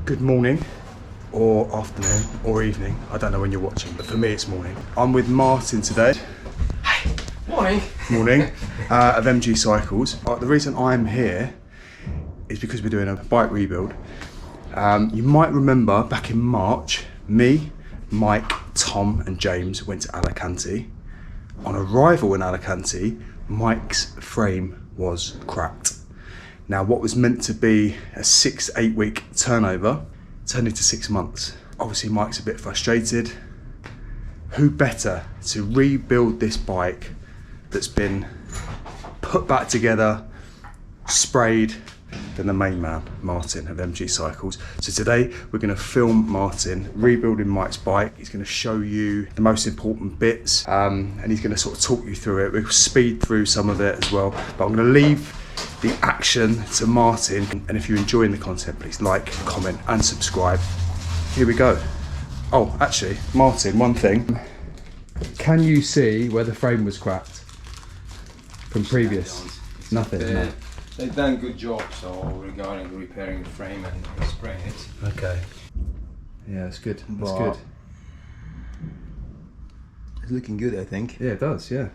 Good morning, or afternoon, or evening. I don't know when you're watching, but for me it's morning. I'm with Martin today. Hi. Morning. Morning. Of MG Cycles. The reason I'm here is because we're doing a bike rebuild. You might remember back in March, me, Mike, Tom and James went to Alicante. On arrival in Alicante, Mike's frame was cracked. Now what was meant to be a 6 to 8 week turnover turned into 6 months. Obviously Mike's a bit frustrated. Who better to rebuild this bike that's been put back together, sprayed, than the main man, Martin of MG Cycles. So today we're going to film Martin rebuilding Mike's bike. He's going to show you the most important bits and he's going to sort of talk you through it. We'll speed through some of it as well, but I'm going to leave the action to Martin. And if you're enjoying the content, please like, comment and subscribe. Here we go. Oh, actually, Martin, one thing. Can you see where the frame was cracked from previous? Nothing, no. They've done a good job, so regarding repairing the frame and spraying it. Okay. Yeah, it's good. That's But good. it's looking good, I think. Yeah, it does, yeah.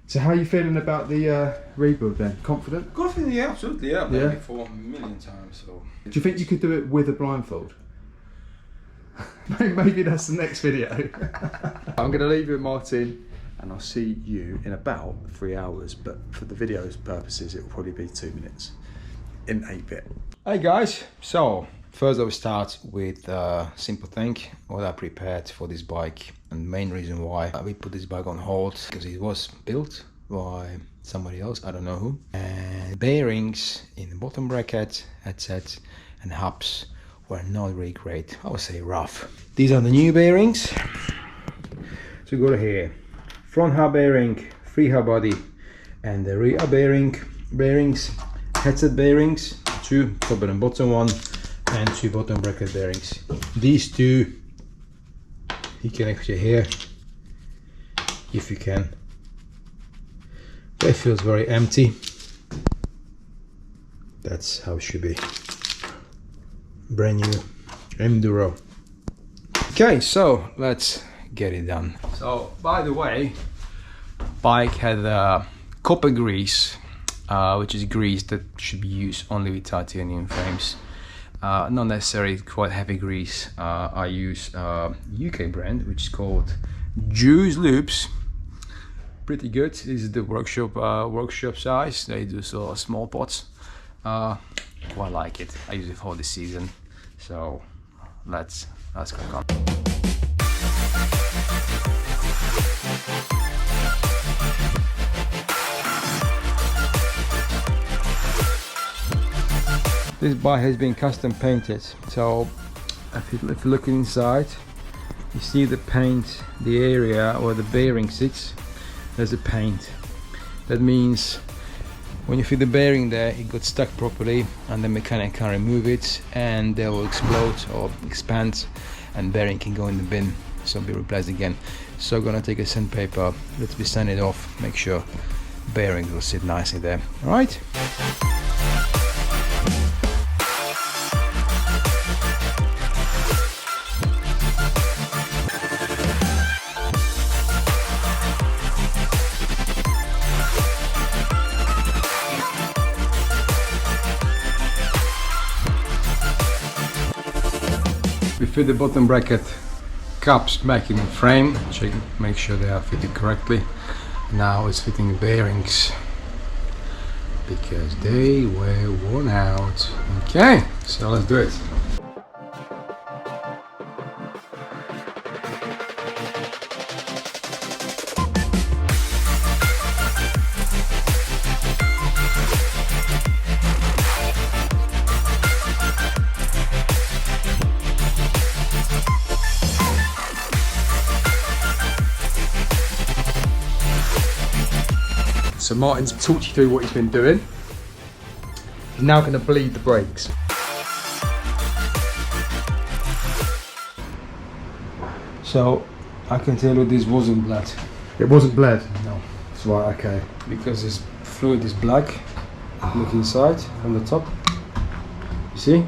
So how are you feeling about the rebuild then? Confident? Confident, yeah, absolutely, yeah. I've done Yeah. it before a million times, so. Do you think you could do it with a blindfold? Maybe that's the next video. I'm going to leave you with Martin and I'll see you in about 3 hours, but for the video's purposes it will probably be 2 minutes in 8-bit. Hey guys, so first I will start with a simple thing what I prepared for this bike, and the main reason why we put this bike on hold because it was built by somebody else, I don't know who, and bearings in the bottom bracket, headset and hubs were not really great. I would say rough. These are the new bearings. So go to here, front hub bearing, free hub body, and the rear bearings, headset bearings, 2 top and bottom one, and 2 bottom bracket bearings. These 2 you can actually hear if you can. It feels very empty. That's how it should be. Brand new Enduro. Okay, so let's get it done. So by the way, bike had copper grease, which is grease that should be used only with titanium frames. Not necessarily quite heavy grease. I use UK brand which is called Juice Loops. Pretty good. This is the workshop size. They do sort of small pots. Quite like it. I use it for this season. So let's crack on. This bike has been custom painted, so if you look inside, you see the paint, the area where the bearing sits, there's a paint. That means when you fit the bearing there, it got stuck properly and the mechanic can remove it and they will explode or expand and bearing can go in the bin, so be replaced again. So I'm gonna take a sandpaper, let's be sand it off, make sure bearings will sit nicely there. Alright? We fit the bottom bracket caps back in the frame, check, make sure they are fitted correctly. Now it's fitting the bearings because they were worn out. Okay, so let's do it. So Martin's talked you through what he's been doing. He's now going to bleed the brakes. So I can tell you this wasn't bled. It wasn't bled? No. That's right, okay. Because this fluid is black. Look inside from the top. You see?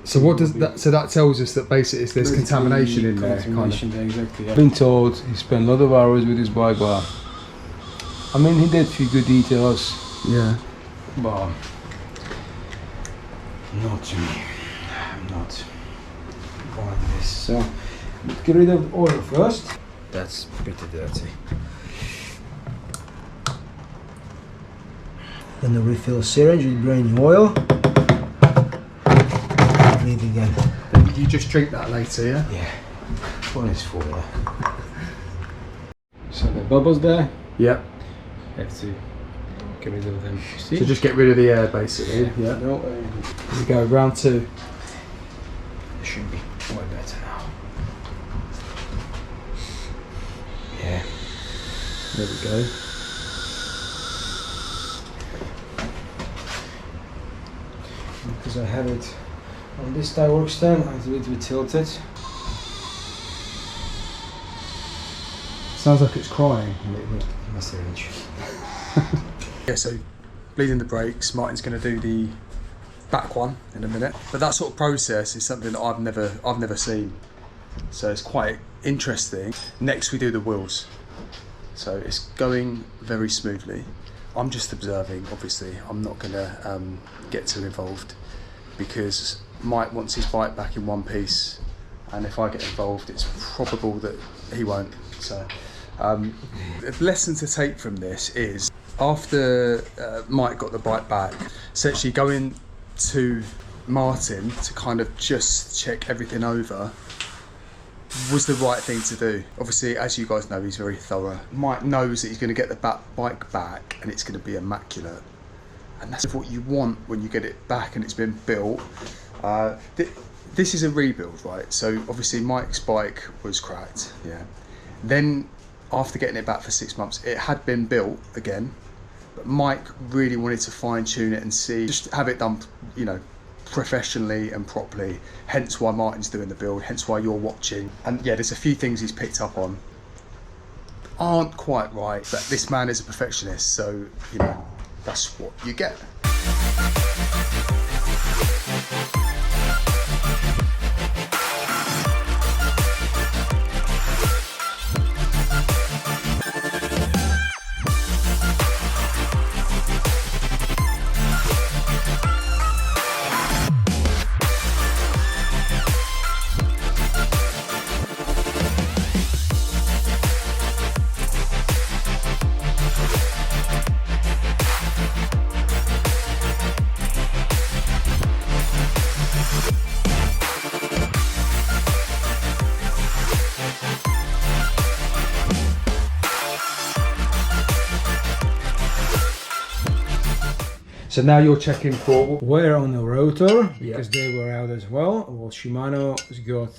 So what does that? So that tells us that basically there's contamination in there. Contamination there, exactly. I've been told he spent a lot of hours with his bike, but I mean he did a few good details. Yeah. But not to me. I'm not buying this. So get rid of oil first. That's pretty dirty. Then the refill syringe with brand new oil. Bleed again. You just drink that later, yeah? Yeah. One is full there. So the bubbles there. Yep. Have to get rid of them. See? So just get rid of the air, basically. Yeah. No. We go round 2. It should be way better now. Yeah. There we go. Because I have it on this tie work stand, I have to a little bit tilted. Sounds like it's crying a little bit. My syringe. Yeah, so bleeding the brakes. Martin's going to do the back one in a minute. But that sort of process is something that I've never seen. So it's quite interesting. Next we do the wheels. So it's going very smoothly. I'm just observing, obviously. I'm not going to get too involved because Mike wants his bike back in one piece, and if I get involved, it's probable that he won't. So the lesson to take from this is after Mike got the bike back, essentially going to Martin to kind of just check everything over was the right thing to do. Obviously, as you guys know, he's very thorough. Mike knows that he's going to get the bike back and it's going to be immaculate. And that's what you want when you get it back and it's been built. This is a rebuild, right? So obviously Mike's bike was cracked, yeah. Then after getting it back for 6 months, it had been built again. But Mike really wanted to fine tune it and see, just have it done, you know, professionally and properly, hence why Martin's doing the build, hence why you're watching. And yeah, there's a few things he's picked up on aren't quite right, but this man is a perfectionist, so you know, that's what you get. So now you're checking for Wear on the rotor, because they were out as well. Well, Shimano's got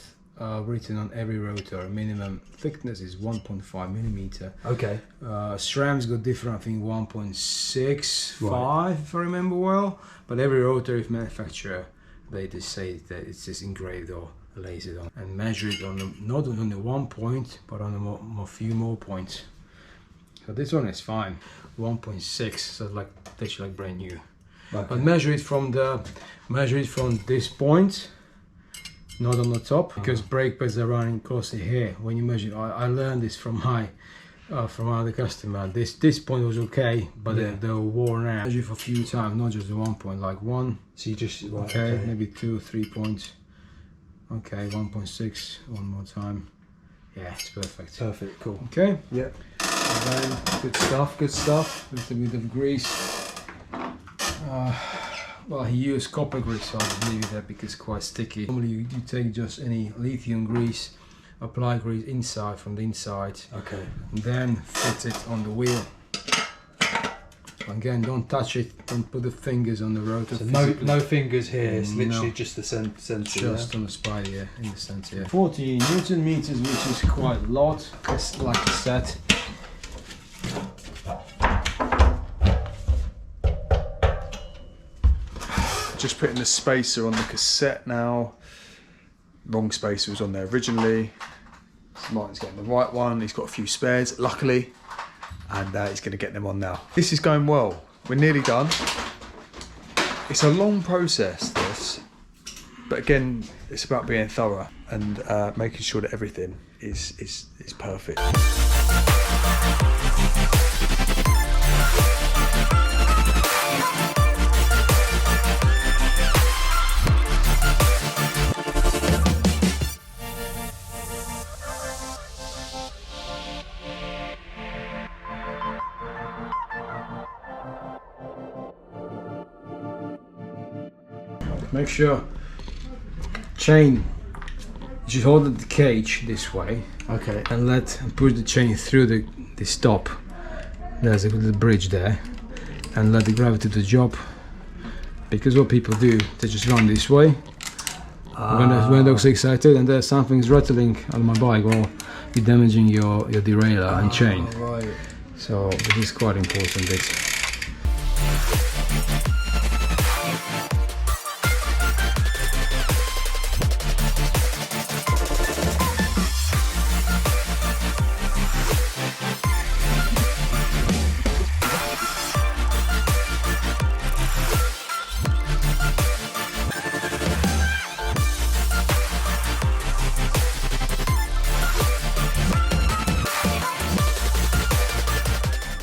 written on every rotor, minimum thickness is 1.5 millimeter. okay. SRAM's got different, I think 1.65 if I remember well. But every rotor, if manufacturer, they just say that it's just engraved or lasered on and measure it on the, not on the 1 point, but on a few more points. So this one is fine, 1.6, so like literally like brand new. Okay. But measure it from this point, not on the top, because brake pads are running closely here. When you measure, I learned this from my from another customer. This point was okay, but they were worn out. Measure for a few times, not just the 1 point, like one. So you just Okay, maybe 2 or 3 points. Okay, 1.6. One more time. Yeah, it's perfect. Perfect. Cool. Okay. Yeah. And then good stuff. Good stuff. A little bit of grease. Well, he used copper grease, so I'll just leave it there because it's quite sticky. Normally you take just any lithium grease, apply grease inside, from the inside, Okay. and then fit it on the wheel. Again, don't touch it, don't put the fingers on the rotor. So no fingers here, it's literally just the center. Just on the spine here, in the center here. 40 Newton meters, which is quite a lot, like I said. Just putting the spacer on the cassette now. Wrong spacer was on there originally. So Martin's getting the right one. He's got a few spares, luckily, and he's going to get them on now. This is going well. We're nearly done. It's a long process, this, But again, it's about being thorough and making sure that everything is perfect. Make sure chain, you should hold the cage this way. Okay. And push the chain through the stop. There's a little bridge there, and let the gravity do the job. Because what people do, they just run this way. When they're so excited and there's something's rattling on my bike, well, you're damaging your derailleur and chain. Right. So this is quite important bit.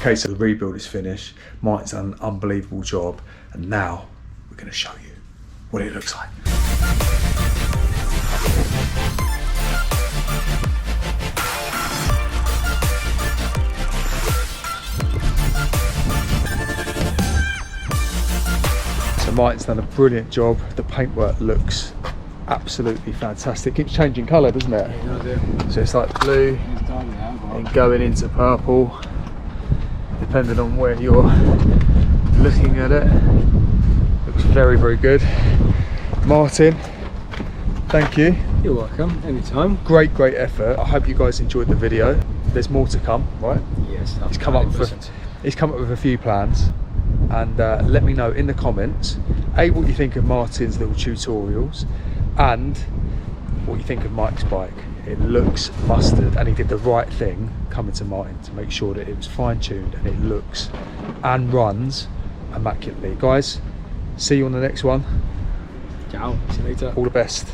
Okay, so the rebuild is finished. Mike's done an unbelievable job, and now we're going to show you what it looks like. So Mike's done a brilliant job. The paintwork looks absolutely fantastic. Keeps changing colour, doesn't it? So it's like blue and going into purple, depending on where you're looking at it. Looks very, very good. Martin, thank you. You're welcome, anytime. Great effort. I hope you guys enjoyed the video. There's more to come, right? Yes, He's come up with a few plans, and let me know in the comments what you think of Martin's little tutorials and what you think of Mike's bike. It looks mustard, and he did the right thing coming to Martin to make sure that it was fine-tuned and it looks and runs immaculately. Guys, see you on the next one. Ciao, see you later. All the best.